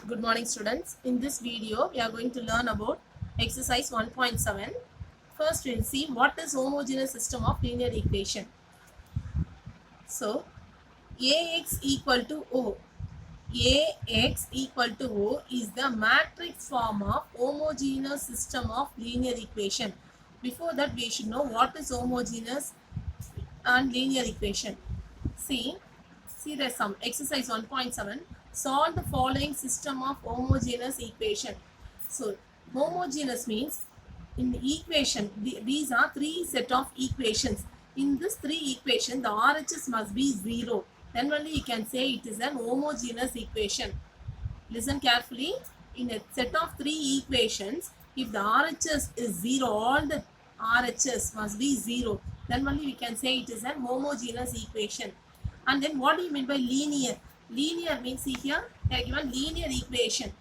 Good morning students. In this video we are going to learn about exercise 1.7. First we'll see what is homogeneous system of linear equation. So Ax equal to O. Ax equal to O is the matrix form of homogeneous system of linear equation. Before that we should know what is homogeneous and linear equation. See the sum. Exercise 1.7. Solve the following system of homogeneous equation. So homogeneous means in the equation, these are three set of equations. In this three equation, the RHS must be 0. Then only you can say it is an homogeneous equation. Listen carefully. In a set of three equations, if the RHS is 0, all the RHS must be 0. Then only we can say it is an homogeneous equation. And then what do you mean by linear? Linear means, see here, they are given linear equation.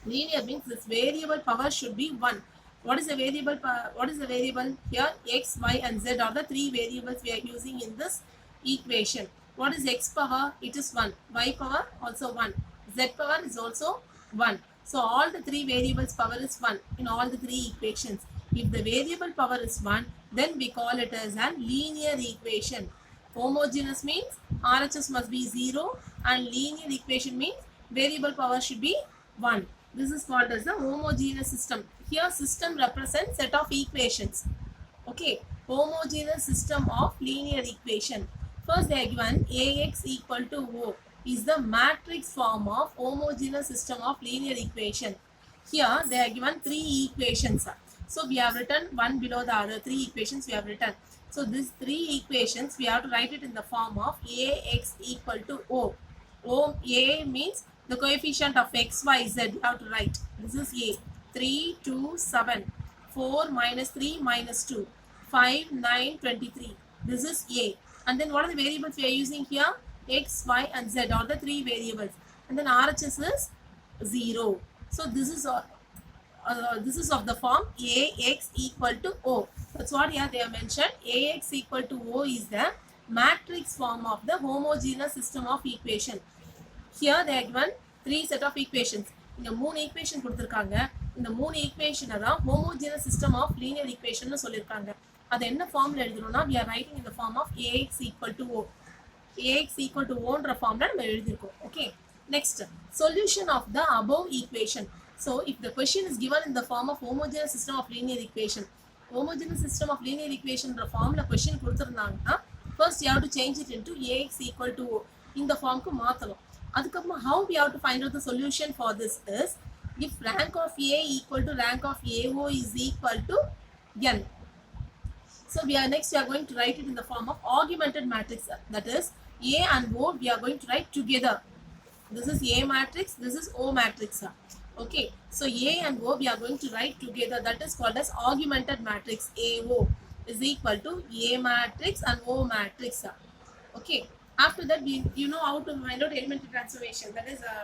Linear means this variable power should be 1. What is the variable? What is the variable here? X, y and z are the three variables we are using in this equation. What is x power? It is 1. Y power also 1. Z power is also 1. So all the three variables power is 1 in all the three equations. If the variable power is 1, then we call it as a linear equation. Homogeneous means RHS must be 0 and linear equation means variable power should be 1. This is called as the homogeneous system. Here system represents set of equations. Okay, homogeneous system of linear equation. First they are given Ax equal to O is the matrix form of homogeneous system of linear equation. Here they are given three equations. So we have written one below the other, three equations we have written. So these three equations we have to write it in the form of Ax equal to O. A means the coefficient of x, y, z you have to write. This is A. 3, 2, 7. 4 minus 3 minus 2. 5, 9, 23. This is A. And then what are the variables we are using here? X, y and z are the three variables. And then RHS is 0. So this is of the form Ax equal to O. That's what here they have mentioned. Ax equal to O is the matrix form of the homogeneous system of equation. Here they are given three set of equations. இந்த மூணு equation கொடுத்திருக்காங்க. இந்த மூணு equation தான் homogeneous system of linear equation னு சொல்லிருக்காங்க. அது என்ன ஃபார்ம்ல எழுதணும்னா we are writing in the form of Ax equal to O. Ax equal to O ன்ற ஃபார்ம்ல நம்ம எழுதிருக்கோம். Okay. Next, solution of the above equation. So if the question is given in the form of homogeneous system of linear equation, homogeneous system of linear equation ன்ற ஃபார்ம்ல question கொடுத்திருந்தாங்கன்னா first you have to change it into Ax equal to O. இந்த ஃபார்ம்க்கு மாத்தணும். அதுக்கப்புறம் how we have to find out the solution for this is if rank of A equal to rank of AO is equal to n. So we are going to write it in the form of augmented matrix. That is A and O we are going to write together. This is A matrix, this is O matrix. Okay, so A and O we are going to write together. That is called as augmented matrix. AO is equal to A matrix and O matrix. Okay, after that you know how to find out elementary transformation. That is a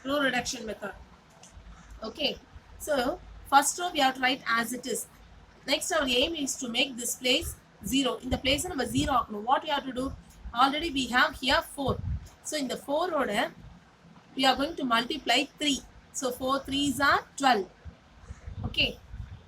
row reduction method. Okay, so first row we have to write as it is. Next our aim is to make this place 0. In the place number 0 ஆக்கணும். What you have to do? Already we have here 4. So in the 4 ஓட we are going to multiply 3. So 4 3s are 12. Okay,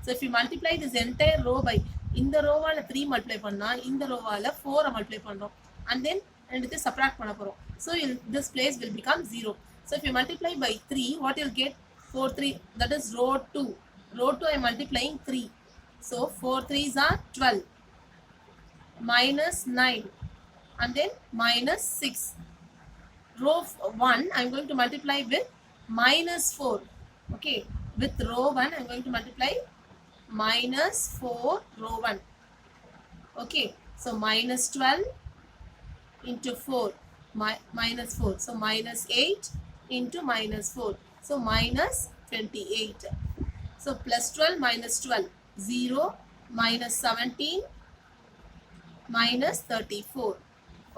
so if you multiply this entire row by இந்த ரோவால 3 multiply பண்ணா இந்த ரோவால 4 multiply பண்றோம் and then ரெண்டுத்தை subtract பண்ண போறோம். So this place will become 0. So if you multiply by 3, what you'll get? 4 3, that is row 2. Row 2 I am multiplying 3. So 4 3s are 12 minus 9 and then minus 6. Row 1 I am going to multiply with minus 4. Okay, with row 1 I am going to multiply minus 4 row 1. Okay, so minus 12 into 4 minus 4. So minus 8 into minus 4. So minus 28. So plus 12 minus 12. 0 minus 17 minus 34.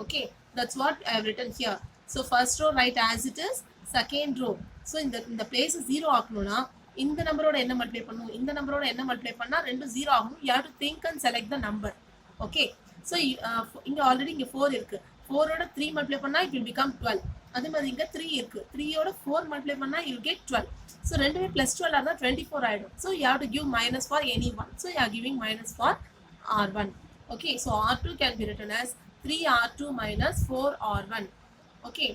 Okay, that's what I have written here. So first row write as it is. Second row, so in the place 0 ஆக்கணும்னா இந்த நம்பரோட என்ன multiply பண்ணனும், இந்த நம்பரோட என்ன multiply பண்ணா ரெண்டும் 0 ஆகும். You have to think and select the number. Okay, so இங்க ஆல்ரெடி இங்க 4 இருக்கு. 4 ஓட 3 மல்டிப்ளை பண்ணா it will become 12 அதே மாதிரி இங்க 3 இருக்கு. 3 ஓட 4 மல்டிப்ளை பண்ணா you get 12. So ரெண்டுமே plus 12 இருந்தா 24 ஆயிடும். So you have to give minus for any one. So you are giving minus for R1. Okay, so R2 can be written as 3R2 minus 4R1. Okay,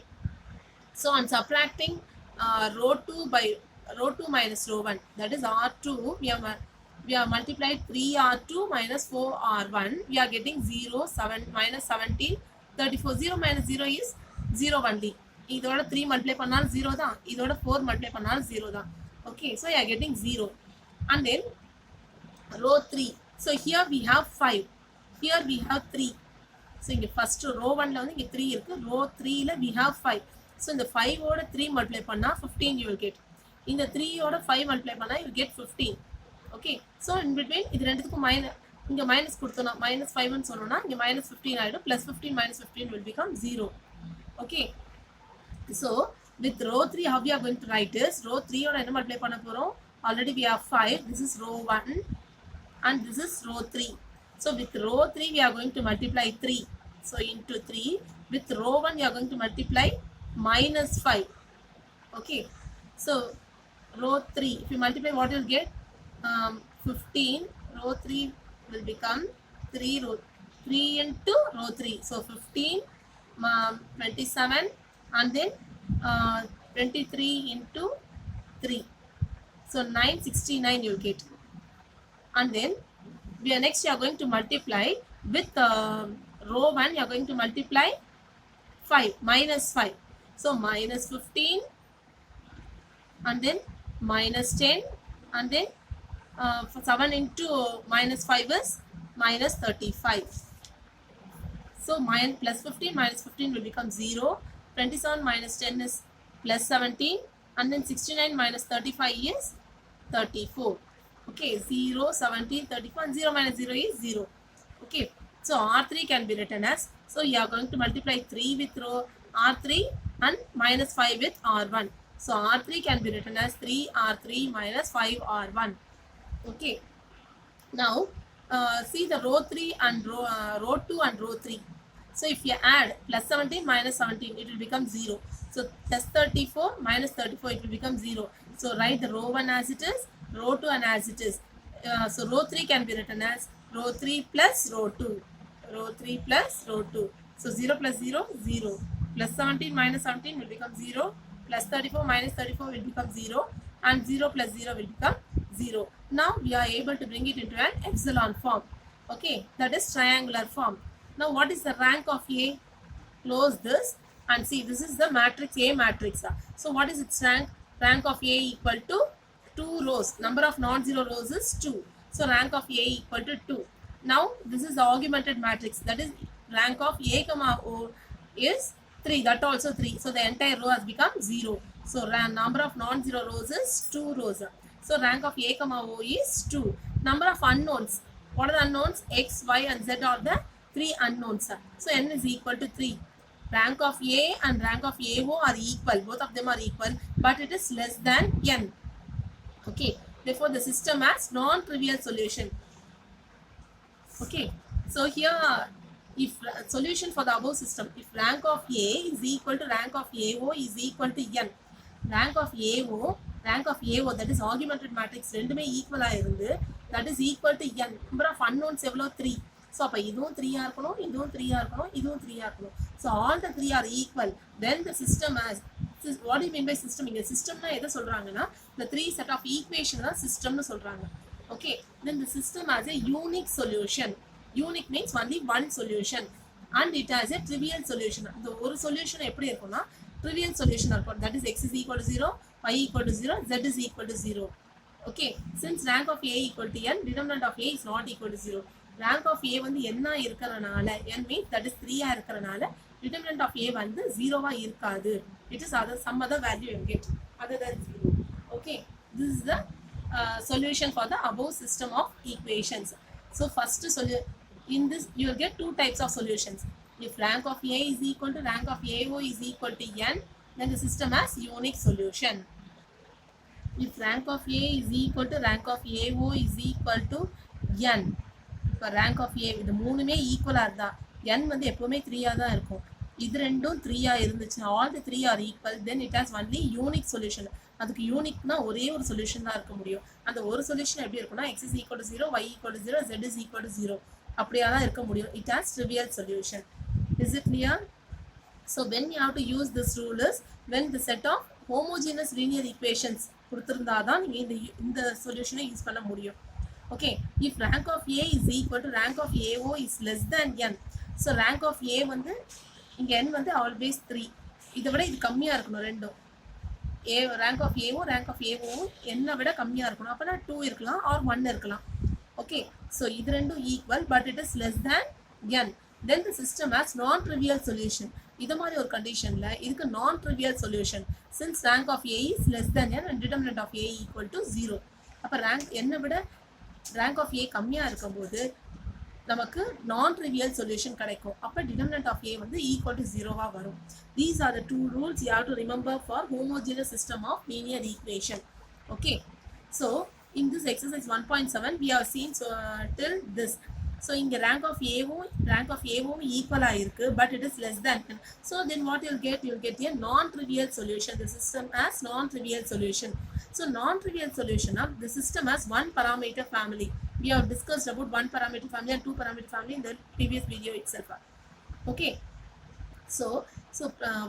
so on subtracting row 2 by row 2 minus row 1, that is R2, we have multiplied 3R2 minus 4R1. We are getting 0, 7, minus 17, 34. 0 minus 0 is 0 only. இதோட 3 multiply பண்ணால் 0 தான். இதோட 4 multiply பண்ணால் 0 தான். Okay, so you are getting 0. And then row 3. So here we have 5. Here we have 3. So இங்க first row 1ல வந்து இங்க 3 இருக்கு. Row 3ல we have 5. So இந்த 5 ஓட 3 multiply பண்ணா 15 you will get. இந்த 3 ஓட 5 multiply பண்ணா you will get 15. Okay, so in between இது ரெண்டுத்துக்கும் இங்க minus கொடுத்தோம்னா minus 5 ன்னு சொன்னோம்னா இங்க minus 15 ஆயிடும். Plus 15 minus 15 will become 0. Okay, so with row 3 how we are going to write is row 3 ஓட என்ன multiply பண்ண போறோம்? Already we have 5. This is row 1 and this is row 3. So with row 3 we are going to multiply 3. So into 3. With row 1 we are going to multiply minus 5. Okay, so row 3 if you multiply what you will get? 15. Row 3 will become 3 into row 3. So 15, 27 and then 23 into 3. So 969 you will get. And then we are next you are going to multiply with row 1 you are going to multiply 5 minus 5. So minus 15 and then minus 10 and then 7 into minus 5 is minus 35. So plus 15 minus 15 will become 0. 27 minus 10 is plus 17 and then 69 minus 35 is 34. Okay, 0, 17, 34 and 0 minus 0 is 0. Okay, so R3 can be written as, so you are going to multiply 3 with row R3 and minus 5 with R1. So R3 can be written as 3R3 minus 5R1. Okay, now see the row 3 and row 2 and row 3. So if you add plus 17 minus 17 it will become 0. So plus 34 minus 34 it will become 0. So write the row 1 as it is, row 2 and as it is. So row 3 can be written as row 3 plus row 2. Row 3 plus row 2. So 0 plus 0, 0. Plus 17 minus 17 will become 0. Plus 34 minus 34 will become 0. And 0 plus 0 will become 0. Now we are able to bring it into an epsilon form. Okay, that is triangular form. Now what is the rank of A? Close this and see, this is the matrix A matrix. So what is its rank? Rank of A equal to 2 rows. Number of non-zero rows is 2. So rank of A equal to 2. Now this is the augmented matrix. That is rank of A comma O is 3. That also 3. So the entire row has become 0. So number of non-zero rows is 2 rows. So rank of A comma O is 2. Number of unknowns. What are the unknowns? X, Y and Z are the 3 unknowns. So n is equal to 3. Rank of A and rank of AO are equal. Both of them are equal, but it is less than n. Okay, therefore the system has non-trivial solution. Okay, so here if solution for the above system, if rank of A is equal to rank of AO is equal to n. Rank of AO that is augmented matrix ரெண்டுமே ஈக்குவலா இருந்து that is equal to n. Number of unknowns எவ்வளோ 3. So அப்ப இதுவும் 3 ஆ இருக்கணும், இதுவும் 3 ஆ இருக்கணும், இதுவும் 3 ஆ இருக்கணும். So all the 3 are equal. Then the system has, what do you mean by system? இங்க systemனா எதை சொல்றாங்கன்னா the 3 set of equation தான் systemனு சொல்றாங்க. Okay, then the system has a unique solution. Unique means only one solution and it has a trivial solution. The ஒரு solution எப்படி இருக்கும்னா trivial solution இருக்கும். That is x is equal to 0, y equal to 0, z is equal to 0. Okay, since rank of A equal to n, determinant of A is not equal to 0. Rank of A வந்து என்ன இருக்கறனால, n means that is 3 ஆ இருக்கறனால determinant of A வந்து 0 ஆ இருக்காது. It is some other value you get other than 0. Okay, this is the solution for the above system of equations. So first in this you will get two types of solutions. If rank of A is equal to rank of AO is equal to n, then the system has unique solution. If rank of A is equal to rank of AO is equal to n, இப்போ rank of A இது மூணுமே ஈக்குவலாக இருந்தால் n வந்து எப்போவுமே 3 தான் இருக்கும். இது ரெண்டும் 3 இருந்துச்சுன்னா all the 3 are equal then it has only unique solution. அதுக்கு யூனிக்னா ஒரே ஒரு சொல்யூஷன் தான் இருக்க முடியும். அந்த ஒரு சொல்யூஷன் எப்படி இருக்கும்னா x is equal to 0, y equal to 0, z is equal to 0 அப்படியே தான் இருக்க முடியும். It has trivial solution. Is it clear? So when you have to use this rule is when the set of homogeneous linear equations கொடுத்திருந்தா தான் நீங்க இந்த சொல்யூஷனை use பண்ண முடியும். Okay, if rank of A is equal to rank of AO is less than n. So rank of A வந்து இங்க n வந்து always 3. இதை விட இது கம்மியா இருக்கணும் ரெண்டும். rank of AO rank of AO n விட கம்மியா இருக்கணும். அப்பனா 2 இருக்கலாம் or 1 இருக்கலாம். Okay, so இது ரெண்டும் equal but it is less than n. Then the system has non-trivial solution. இது மாதிரி ஒரு கண்டிஷன்ல இதுக்கு non-trivial solution since rank of A is less than n and determinant of A equal to 0. அப்ப rank n விட rank of A கம்மியா இருக்கும்போது நமக்கு non-trivial solution கிடைக்கும். அப்ப determinant of A வந்து equal to 0 வரும். These are the two rules you have to remember for homogeneous system of linear equation. Okay, so in this exercise 1.7 we have seen till this. So in the rank of AO equal ஆயிருக்கு but it is less than n. So then what you'll get a non-trivial solution. The system has non-trivial solution. So non-trivial solution of the system has one parameter family. We have discussed about one parameter family and two parameter family in the previous video itself. Okay, so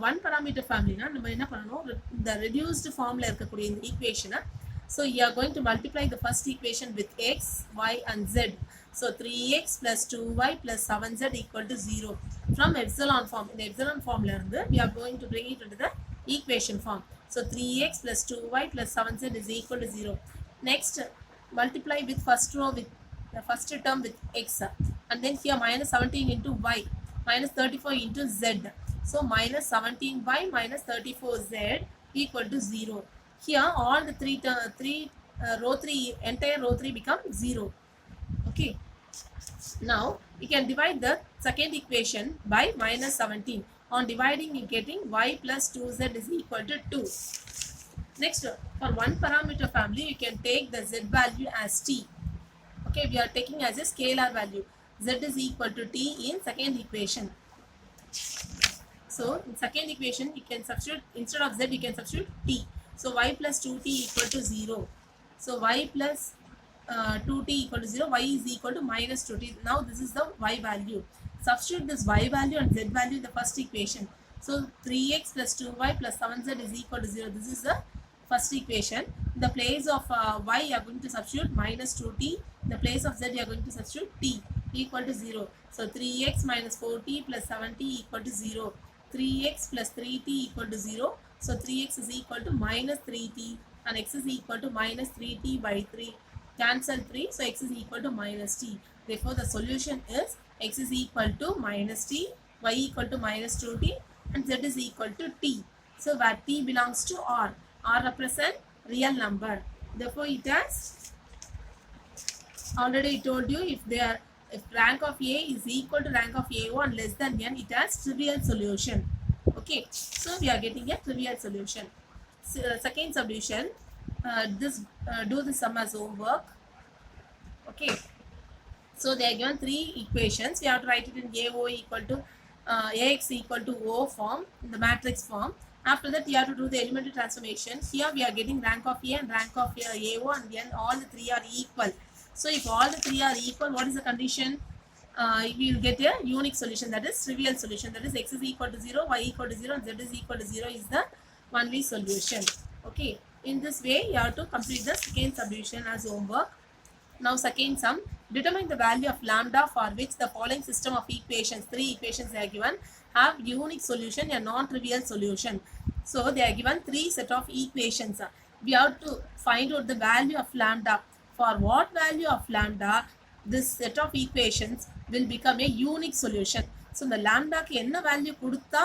one parameter family na நம்ம என்ன பண்ணனும், the reduced formல இருக்கக்கூடிய இந்த equation. So you are going to multiply the first equation with x, y and z. So 3x plus 2y plus 7z equal to 0 from epsilon form. In the epsilon form we are going to bring it into the equation form. So 3x plus 2y plus 7z is equal to 0. Next, multiply with first row with the first term with x, and then here minus 17 into y minus 34 into z. So minus 17y minus 34z equal to 0. Here all the entire row 3 become 0. Okay, now you can divide the second equation by minus 17. On dividing you getting y plus 2z is equal to 2. Next, for one parameter family you can take the z value as t. Okay, we are taking as a scalar value. Z is equal to t in second equation. So in second equation you can substitute, instead of z you can substitute t. So y plus 2t equal to 0. So y plus 2t equal to 0, y is equal to minus 2t. Now this is the y value. Substitute this y value and z value in the first equation. So 3x plus 2y plus 7z is equal to 0. This is the first equation. In the place of y you are going to substitute minus 2t. In the place of z you are going to substitute t equal to 0. So 3x minus 4t plus 7t equal to 0. 3x plus 3t equal to 0. So 3x is equal to minus 3t and x is equal to minus 3t by 3. Cancel 3, so x is equal to minus t. Therefore the solution is x is equal to minus t, y equal to minus 2t and z is equal to t. So where t belongs to r represent real number. Therefore it has, already told you, if rank of A is equal to rank of AO and less than n, it has trivial solution. Okay, so we are getting a trivial solution. So, second solution, do the sum as homework. Okay, so they are given three equations. We have to write it in AO equal to AX equal to O form, in the matrix form. After that you have to do the elementary transformation. Here we are getting rank of A and rank of AO and then all the three are equal. So if all the three are equal, what is the condition? We will get a unique solution, that is trivial solution, that is x is equal to 0, y equal to 0 and z is equal to 0 is the only solution. Okay, in this way you have to complete the second solution as homework. Now second sum, determine the value of lambda for which the following system of equations, three equations they are given, have unique solution and non-trivial solution. So they are given three set of equations. We have to find out the value of lambda. For what value of lambda this set of equations will become a unique solution. So the lambda க்கு என்ன value கொடுத்தா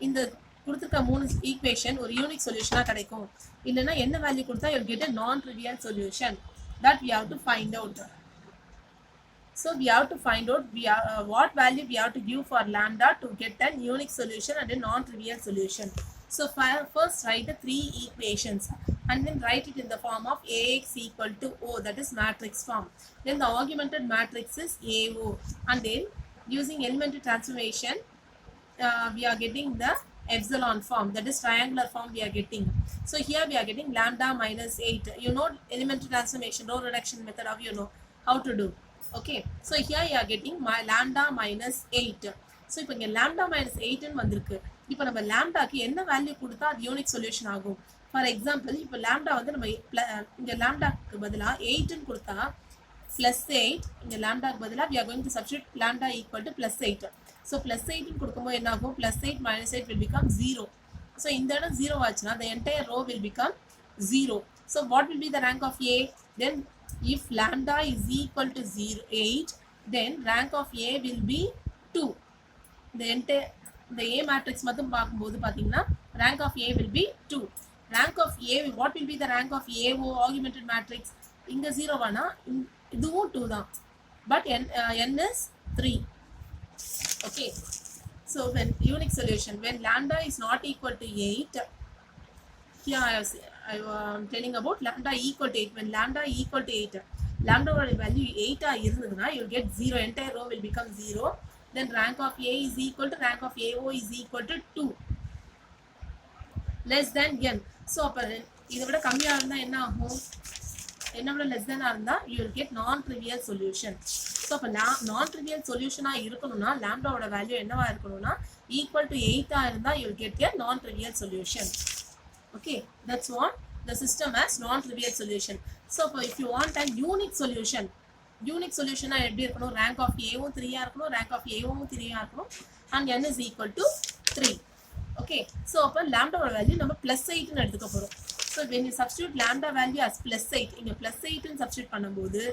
இந்த கொடுத்திருக்க மூணு equation ஒரு unique சொல்யூஷனா கிடைக்கும், இல்லனா என்ன வேல்யூ கொடுத்தா you will get a non trivial solution, that we have to find out. So we have to find out what value we have to give for lambda to get a unique solution and a non trivial solution. So first write the three equations and then write it in the form of AX equal to O, that is matrix form. Then the augmented matrix is AO, and then using elementary transformation we are getting the epsilon form, that is triangular form we are getting. So here we are getting lambda minus 8. You know elementary transformation, row reduction method, how you know how to do. Okay, so here you are getting my lambda minus 8. So இப்போ இங்க lambda minus 8 ன்னு வந்திருக்கு. இப்போ நம்ம lambdaக்கு என்ன value கொடுத்தா அது unique solution ஆகும்? ஃபார் எக்ஸாம்பிள் இப்போ lambda வந்து நம்ம இங்க lambdaக்கு பதிலா 8 ன்னு கொடுத்தா plus 8, இங்க lambdaக்கு பதிலா we are going to substitute lambda equal to plus 8. So plus 8 ன்னு கொடுக்கும்போது என்ன ஆகும்? Plus 8 minus 8 will become 0. So இந்த இடம் 0 ஆச்சுனா the entire row will become 0. So what will be the rank of A? Then if lambda is equal to 8, then rank of A will be 2. The A matrix மட்டும் பார்க்கும்போது பாத்தீங்கன்னா rank of A will be 2. Rank of A, what will be the rank of AO augmented matrix? இங்க 0 ஆனா இதுவும் 2 தான், but n is 3. Okay, so when unique solution, when lambda is not equal to 8, here I am telling about lambda equal to 8. When lambda equal to 8, lambda value 8 இருந்ததுனா you will get 0, entire row will become 0. Then rank of A is equal to rank of AO is equal to 2, less than n. So அப்ப இதை விட கம்மியா இருந்தா என்ன ஆகும்? என்ன விட less than இருந்தா you will get non trivial solution. So அப்ப non trivial solution இருக்கணும்னா lambda ஓட வேல்யூ என்னவா இருக்கணும்னா equal to 8 இருந்தா you will get a non trivial solution. Okay, that's what the system has non trivial solution. So if you want a unique solution எப்படி இருக்கணும்? rank of A வும் 3 இருக்கணும், rank of A வும் 3 இருக்கணும், and n is equal to 3. Okay, so அப்ப lambda ஓட value நம்ம plus 8 ன்னு எடுத்துக்க போறோம். So when you substitute lambda value as plus 8, இங்க plus 8 ன்னு substitute பண்ணும்போது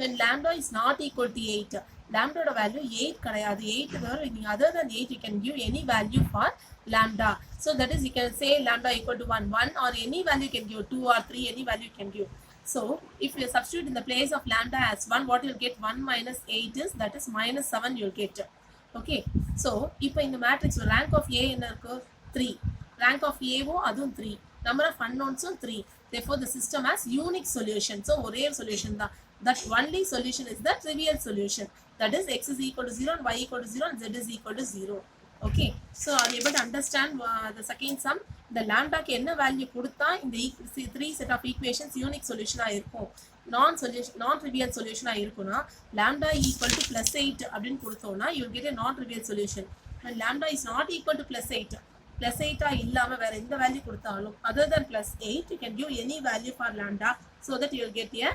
when lambda is not equal to 8, lambda ஓட வேல்யூ 8 கிடையாது. 8 தவிர நீங்க other than 8 you can give any value for lambda. So that is you can say lambda equal to 1 or any value you can give, 2 or 3, any value you can give. So if you substitute in the place of lambda as 1, what you'll get? 1 minus 8 is, that is minus 7 you'll get. Okay, so இப்போ இந்த matrix rank of A என்ன இருக்கு? 3. rank of A ஓ அதுவும் 3. number of unknowns 3. therefore the system has unique solution. So ஒரே solution தான். that only solution is the trivial solution, that is x is equal to 0 and y equal to 0 and z is equal to 0. Okay, so are you able to understand the second sum? The lambda க்கு என்ன value கொடுத்தா இந்த 3 set of equations unique solution இருக்கும், non trivial solution இருக்கும்னா lambda equal to plus 8 அப்படினு கொடுத்தோம்னா you will get a non trivial solution. when lambda is not equal to plus 8 இல்லாம வேற எந்த வேல்யூ கொடுத்தாலும் other than plus 8 you can give any value for lambda, so that you will get a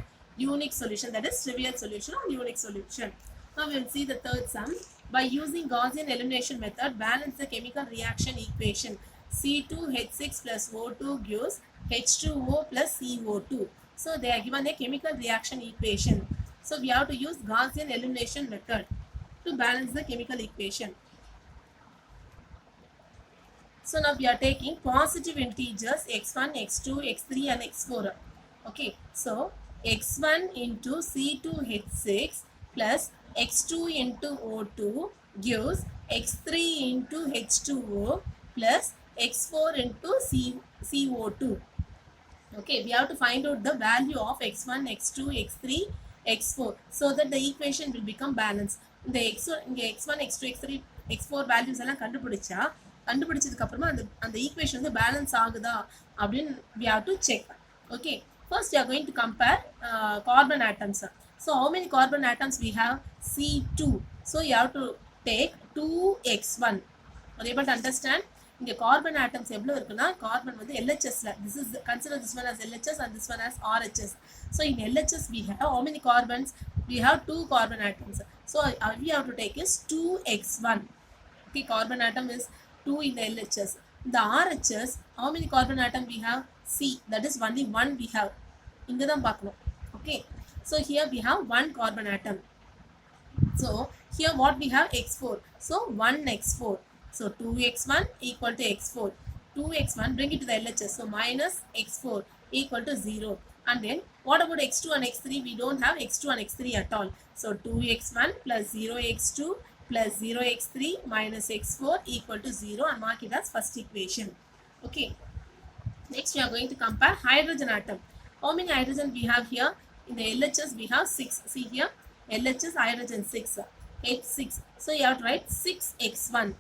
unique solution, that is trivial solution or unique solution. Now we will see the third sum. By using Gaussian elimination method, balance the chemical reaction equation. C2H6 plus O2 gives H2O plus CO2. So they are given a chemical reaction equation. So we have to use Gaussian elimination method to balance the chemical equation. So now we are taking positive integers x1, x2, x3 and x4. Okay, so x1 into C2H6 plus x2 into O2 gives x3 into H2O plus x4 into CO2. Okay, we have to find out the value of x1, x2, x3, x4 so that the equation will become balanced. இந்த x1, x2, x3, x4 values எல்லாம் கண்டுபிடிச்சதுக்கு அப்புறமா அந்த equation வந்து balance ஆகுதா அப்படின்னு we have to check. Okay, first we are going to compare carbon atoms. So how many carbon atoms we have? C2. So you have to take 2x1. Are you able to understand? இங்க carbon atoms எவ்வளவு இருக்குன்னா carbon வந்து LHSல, this is consider this one as LHS and this one as RHS. So in LHS we have how many carbons? We have 2 carbon atoms. So we have to take is 2x1. Okay, carbon atom is 2 in the LHS. The RHS, how many carbon atom we have? C, that is only 1 we have. இங்க தான் பார்க்கணும். Okay, so here we have 1 carbon atom. So here what we have? x4. So 1x4. So 2x1 equal to x4. 2x1, bring it to the LHS. So minus x4 equal to 0. And then what about x2 and x3? We don't have x2 and x3 at all. So 2x1 plus 0x2 plus 0x3 minus x4 equal to 0 and mark it as first equation. Okay. Next we are going to compare hydrogen atom. How many hydrogen we have here? In the LHS we have 6. See here, LHS hydrogen 6. H6. So you have to write 6x1.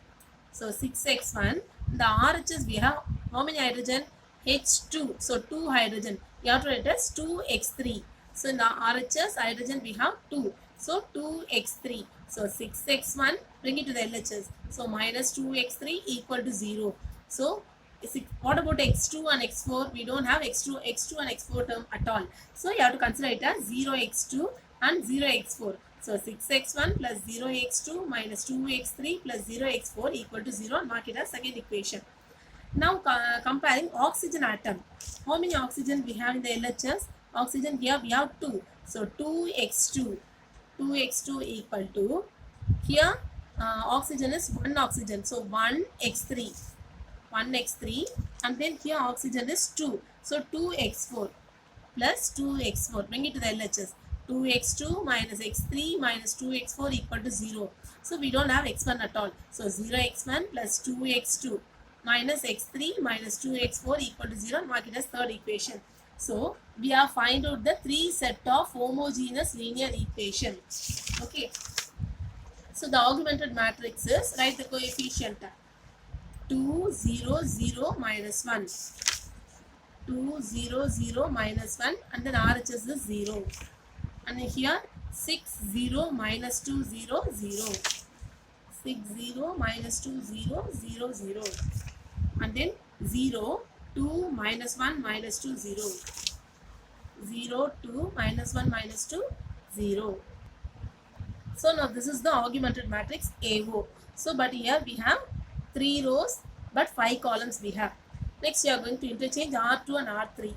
So 6x1. The RHS we have how many hydrogen? H2. So 2 hydrogen. You have to write as 2x3. So in the RHS hydrogen we have 2. So 2x3. So 6x1, bring it to the LHS. So minus 2x3 equal to 0. So what about x2 and x4? We don't have x2 and x4 term at all. So you have to consider it as 0x2 and 0x4. So 6x1 plus 0x2 minus 2x3 plus 0x4 equal to 0. Mark it as second equation. Now comparing oxygen atom. How many oxygen we have in the LHS? Oxygen here we have 2. So 2x2. 2x2 equal to, here oxygen is 1 oxygen. So 1x3. 1x3 and then here oxygen is 2. So 2x4 plus 2x4. Bring it to the LHS. 2x2 minus x3 minus 2x4 equal to 0. So we don't have x1 at all. So 0x1 plus 2x2 minus x3 minus 2x4 equal to 0. Mark it as third equation. So we have find out the 3 set of homogeneous linear equation. Okay. So the augmented matrix is, write the coefficient. 2, 0, 0, minus 1. 2, 0, 0, minus 1 and then RHS is 0. And here 6, 0, minus 2, 0, 0. 6, 0, minus 2, 0, 0, 0. And then 0, 2, minus 1, minus 2, 0. 0, 2, minus 1, minus 2, 0. So now this is the augmented matrix AO. So but here we have 3 rows but 5 columns we have. Next we are going to interchange R2 and R3.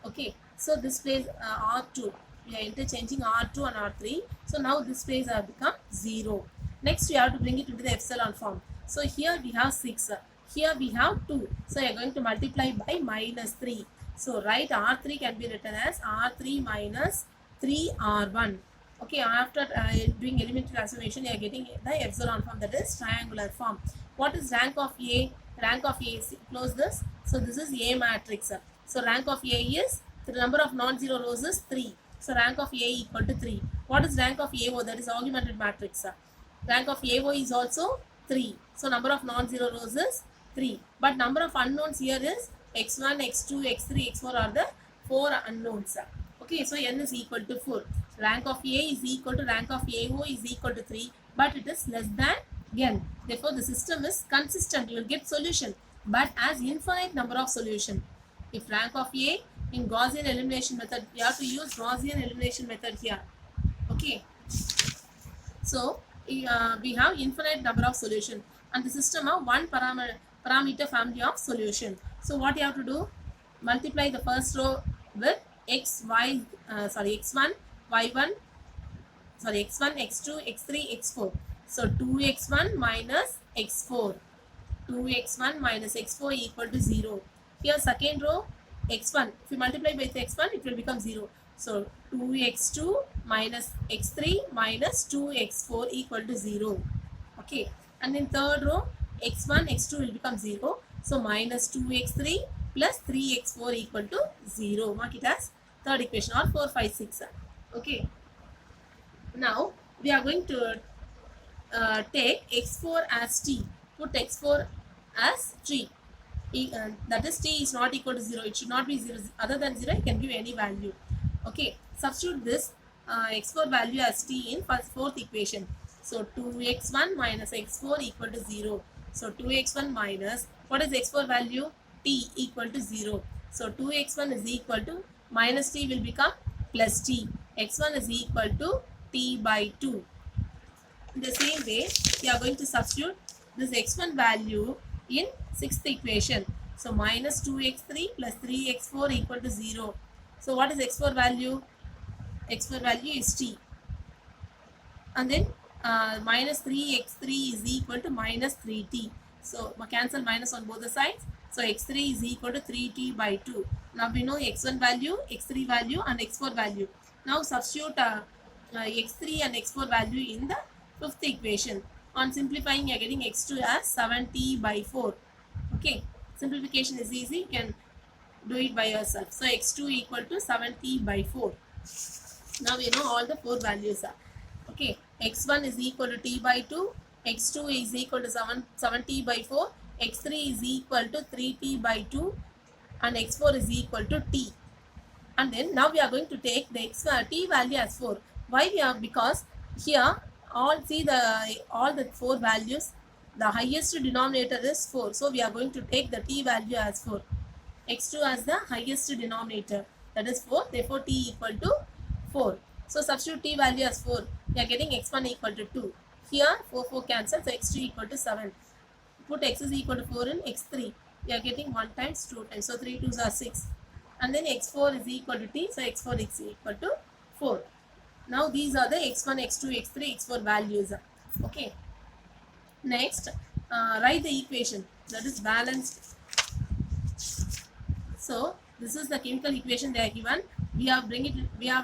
Okay, so this place R2, we are interchanging R2 and R3. So now this place have become 0. Next we have to bring it into the epsilon form. So here we have 6, here we have 2. So we are going to multiply by minus 3. So write R3 can be written as R3 minus 3R1. Okay, after doing elementary transformation, you are getting the epsilon form, that is triangular form. What is rank of A? Rank of A is, close this. So this is A matrix. So rank of A is, the number of non-zero rows is 3. So rank of A equal to 3. What is rank of AO? That is augmented matrix. Rank of AO is also 3. So number of non-zero rows is 3. But number of unknowns here is x1, x2, x3, x4 are the 4 unknowns. Okay, so n is equal to 4. Rank of A is equal to rank of AO is equal to 3, but it is less than n. Therefore, the system is consistent. You will get solution, but as infinite number of solution. If rank of A in Gaussian elimination method, you have to use Gaussian elimination method here. Okay. So we have infinite number of solution, and the system of one parameter family of solution. So what you have to do? Multiply the first row with x1, y1, x1, x2, x3, x4. So 2x1 minus x4. 2x1 minus x4 equal to 0. Here second row, x1. If you multiply by x1, it will become 0. So 2x2 minus x3 minus 2x4 equal to 0. Okay. And in third row, x1, x2 will become 0. So minus 2x3 plus 3x4 equal to 0. Mark it as third equation, or 4, 5, 6. Okay. Now we are going to take x4 as t. Put x4 as t. That is, t is not equal to 0. It should not be 0. Other than 0, you can give any value. Okay. Substitute this x4 value as t in fourth equation. So 2x1 minus x4 equal to 0. So 2x1 minus, what is x4 value? T equal to 0. So 2x1 is equal to, minus t will become plus t. x1 is equal to t by 2. In the same way, we are going to substitute this x1 value in sixth equation. So minus 2x3 plus 3x4 equal to 0. So what is x4 value? x4 value is t. And then minus 3x3 is equal to minus 3t. So cancel minus on both the sides. So x3 is equal to 3t by 2. Now we know x1 value, x3 value and x4 value. Now substitute x3 and x4 value in the fifth equation. On simplifying, you are getting x2 as 7t by 4. Okay, simplification is easy. You can do it by yourself. So x2 equal to 7t by 4. Now we know all the 4 values are. Okay, x1 is equal to t by 2, x2 is equal to 7t by 4, x3 is equal to 3t by 2, and x4 is equal to t. And then now we are going to take the t value as 4. Why we are? Because here all the 4 values, the highest denominator is 4. So we are going to take the t value as 4. x2 as the highest denominator, that is 4. Therefore t equal to 4. So substitute t value as 4. We are getting x1 equal to 2. Here 4 cancels, so x2 equal to 7. Put x is equal to 4 in x3. We are getting 1 times 2 times. So 3 2s are 6. And then x4 is equal to t. So x4 is equal to 4. Now these are the x1, x2, x3, x4 values. Okay. Next, write the equation, that is balanced. So this is the chemical equation they are given. We have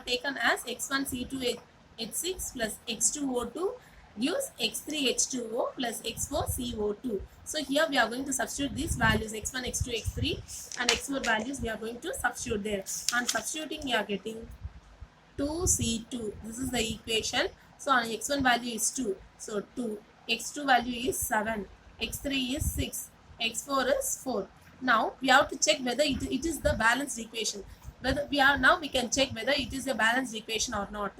taken as x1C2H6 plus x2O2 gives x3H2O plus x4CO2. So here we are going to substitute these values, x1, x2, x3 and x4 values we are going to substitute there. On substituting we are getting 2C2. This is the equation. So our x1 value is 2. So 2. x2 value is 7. x3 is 6. x4 is 4. Now we have to check whether it is the balanced equation. Now we can check whether it is a balanced equation or not.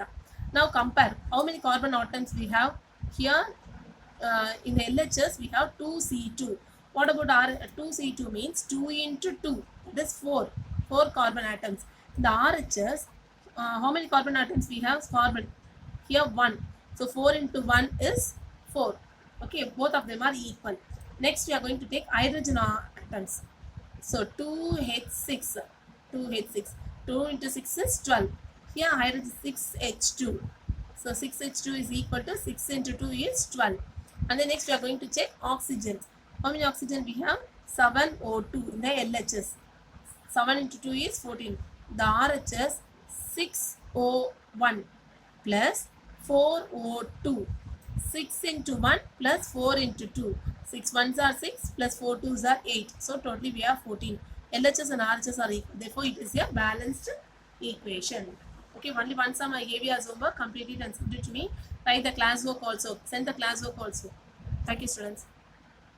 Now compare how many carbon atoms we have here. In the LHS we have 2C2. What about our 2C2 means 2 into 2, that is 4 carbon atoms. In the RHS, how many carbon atoms we have? Carbon here 1. So 4 into 1 is 4. Okay, both of them are equal. Next we are going to take hydrogen atoms. So 2H6. 2 into 6 is 12. Here hydrogen 6H2. So 6H2 is equal to 6 into 2 is 12. And then next we are going to check oxygen. How many oxygen we have? 7O2 in the LHS. 7 into 2 is 14. The RHS 6O1 plus 4O2. 6 into 1 plus 4 into 2. 6 ones are 6 plus 4 twos are 8. So totally we have 14. LHS and RHS are equal. Therefore it is a balanced equation. Okay, only one sum I gave you as homework. Complete it and send it to me. Write the classwork also. Send the classwork also. Thank you, students.